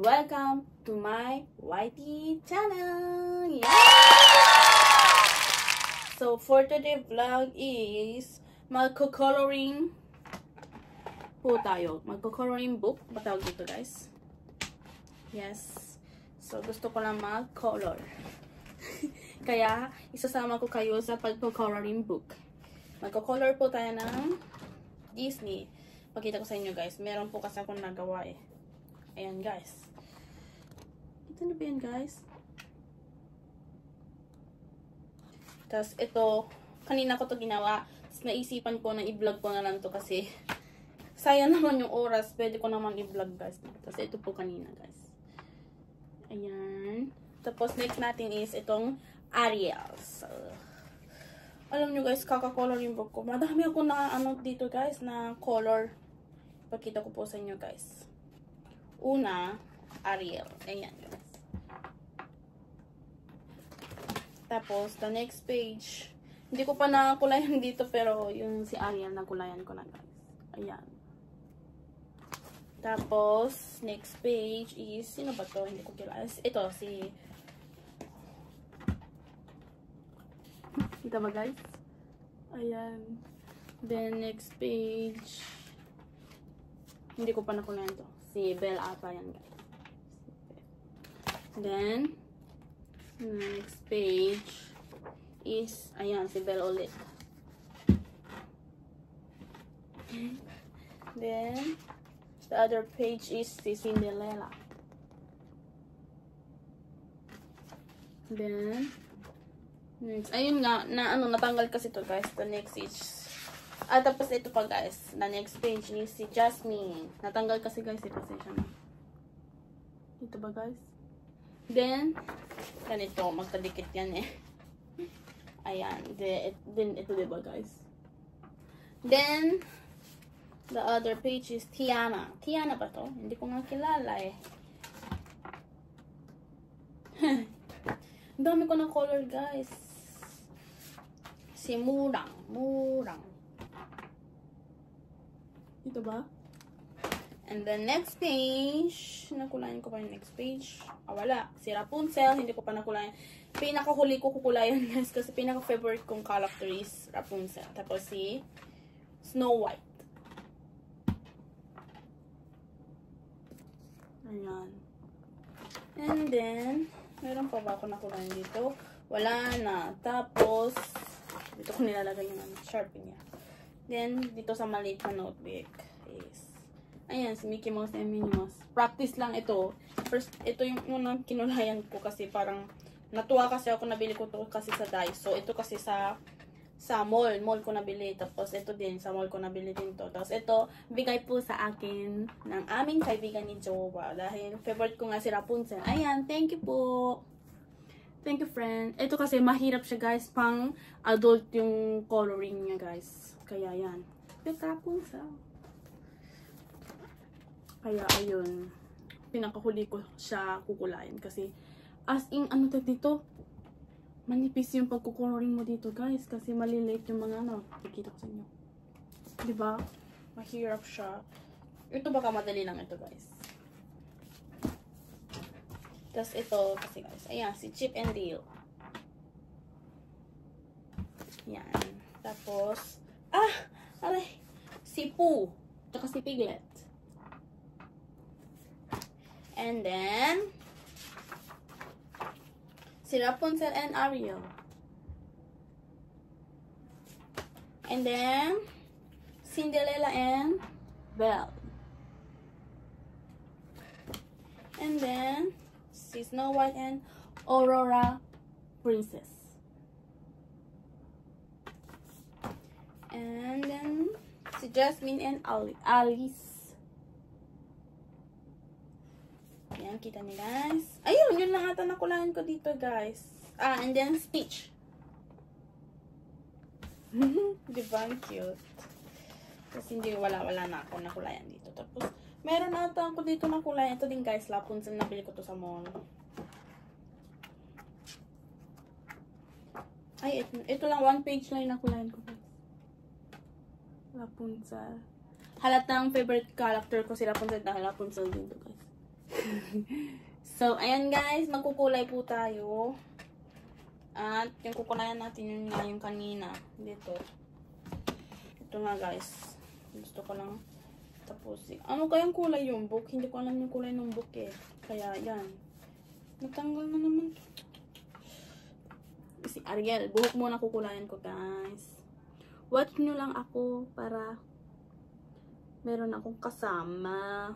welcome to my YT channel! Yeah! So, for today's vlog is magko-coloring po tayo. Magko-coloring book. Batawag dito, guys. Yes. So, gusto ko lang mag-color. Kaya, isasama ko kayo sa pagko-coloring book. Magko-color po tayo ng Disney. Pakita ko sa inyo, guys. Meron po kasi akong nagawa eh. Ayan, guys. Ito na ba yan, guys? Tapos, ito, kanina ko to ginawa. Tapos, naisipan ko na i-vlog ko na lang to kasi sayang naman yung oras. Pwede ko naman i-vlog, guys. Tapos, ito po kanina, guys. Ayan. Tapos, next natin is itong Ariel. So, alam nyo, guys, kaka-color yung book ko. Madami ako na, dito, guys, na color. Pakita ko po sa inyo, guys. Una, Ariel. Ayan, guys. Tapos, the next page. Hindi ko pa nakulayan dito, pero yung si Ariel, nakulayan ko na, guys. Ayan. Tapos, next page is, sino ba to? Hindi ko kilala. Ito, si... Kita ba, guys? Ayan. Then, next page. Hindi ko pa nakulayan to. Si Belle ata yan, guys. Then, next page is, ayan, si Belle ulit. Then, the other page is si Cinderella. Then, next, ayun nga, natanggal kasi to, guys. The next is, tapos ito pa, guys. The next page is si Jasmine. Natanggal kasi, guys, kasi siya na. Ito ba, guys? Then, ganito, magkadikit yan eh. Ayan. Then, ito diba, guys? Then, the other page is Tiana. Tiana ba to? Hindi ko nga kilala eh. Ang dami ko ng color, guys. Si Murang. Ito ba? And the next page, nakulayan ko pa yung next page. Wala. Si Rapunzel, hindi ko pa nakulayan. Pinakahuli ko kukulayan, guys, kasi pinaka-favorite kong character is Rapunzel. Tapos si Snow White. Ayan. And then, meron pa ba ako nakulayan dito? Wala na. Tapos, dito ko nilalagay yung sharpie niya. Then, dito sa maliit na notebook is, ayan, si Mickey Mouse and Minnie Mouse. Practice lang ito. First, ito yung unang kinulayan ko kasi parang natuwa kasi ako, nabili ko to kasi sa Daiso. Ito kasi sa mall ko nabili. Tapos, ito din, sa mall ko nabili din to. Tapos, ito, bigay po sa akin ng aming kaibigan ni Jowa. Dahil, favorite ko nga si Rapunzel. Ayan, thank you po. Thank you, friend. Ito kasi, mahirap siya, guys. Pang adult yung coloring niya, guys. Kaya, yan. Rapunzel. Kaya, ayun. Pinakahuli ko siya kukulayan. Kasi, as in, dito? Manipis yung pagkukoloring mo dito, guys. Kasi, malilate yung mga, Pakita ko sa inyo. Diba? Mahirap siya. Ito baka madali lang ito, guys. Tapos, ito, kasi, guys. Ayan, si Chip and Dale. Yan. Tapos, aray! Si Pooh. Tsaka si Piglet. And then, si Rapunzel and Ariel. And then, Cinderella and Belle. And then, si Snow White and Aurora Princess. And then, si Jasmine and Alice. Ayan, kita niyo, guys. Ayun, yun lang ata nakulayan ko dito, guys. And then, Stitch. Diba? Cute. Kasi hindi, wala na ako nakulayan dito. Tapos, meron ata ako dito nakulayan. Ito din, guys, Rapunzel. Nabili ko to sa mall. Ay, ito lang, one page lang yung nakulayan ko, guys. Rapunzel. Halatang favorite character ko si Rapunzel dahil Rapunzel din to, guys. So, ayan guys, magkukulay po tayo. At yung kukulayan natin yun nga yung kanina. Dito. Ito nga guys. Gusto ko lang tapusin. Ano kayang kulay yung book? Hindi ko alam yung kulay ng book eh. Kaya yan. Natanggal na naman. Si Ariel. Buhok muna kukulayan ko guys. Watch nyo lang ako para meron akong kasama.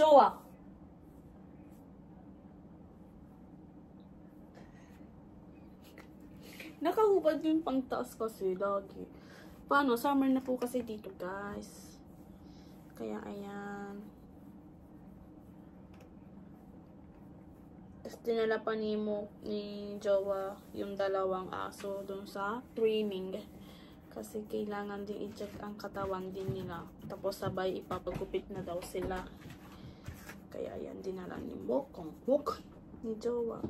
Jowa. Nakahubad yung pangtaas kasi lagi. Paano? Summer na po kasi dito guys. Kaya ayan. Tapos dinala pa ni Jowa yung dalawang aso dun sa training. Kasi kailangan din i-check ang katawan din nila. Tapos sabay ipapagupit na daw sila. Kaya yan, dinala ni Mokong. Ni Jowa.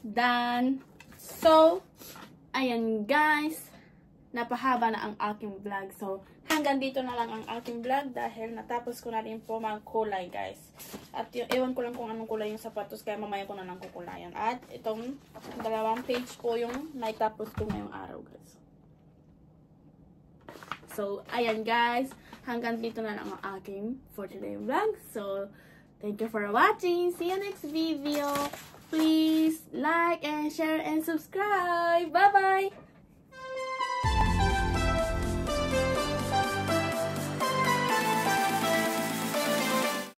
done. So, ayan guys. Napahaba na ang aking vlog. So, hanggang dito na lang ang aking vlog dahil natapos ko na rin po magkulay guys. At ewan ko lang kung anong kulay yung sapatos kaya mamaya ko na lang kukulayan. At itong dalawang page po yung naitapos ko ngayong araw guys. So, ayan guys. Hanggang dito na lang ang aking for today vlog. So, thank you for watching. See you next video. Please like and share and subscribe. Bye-bye!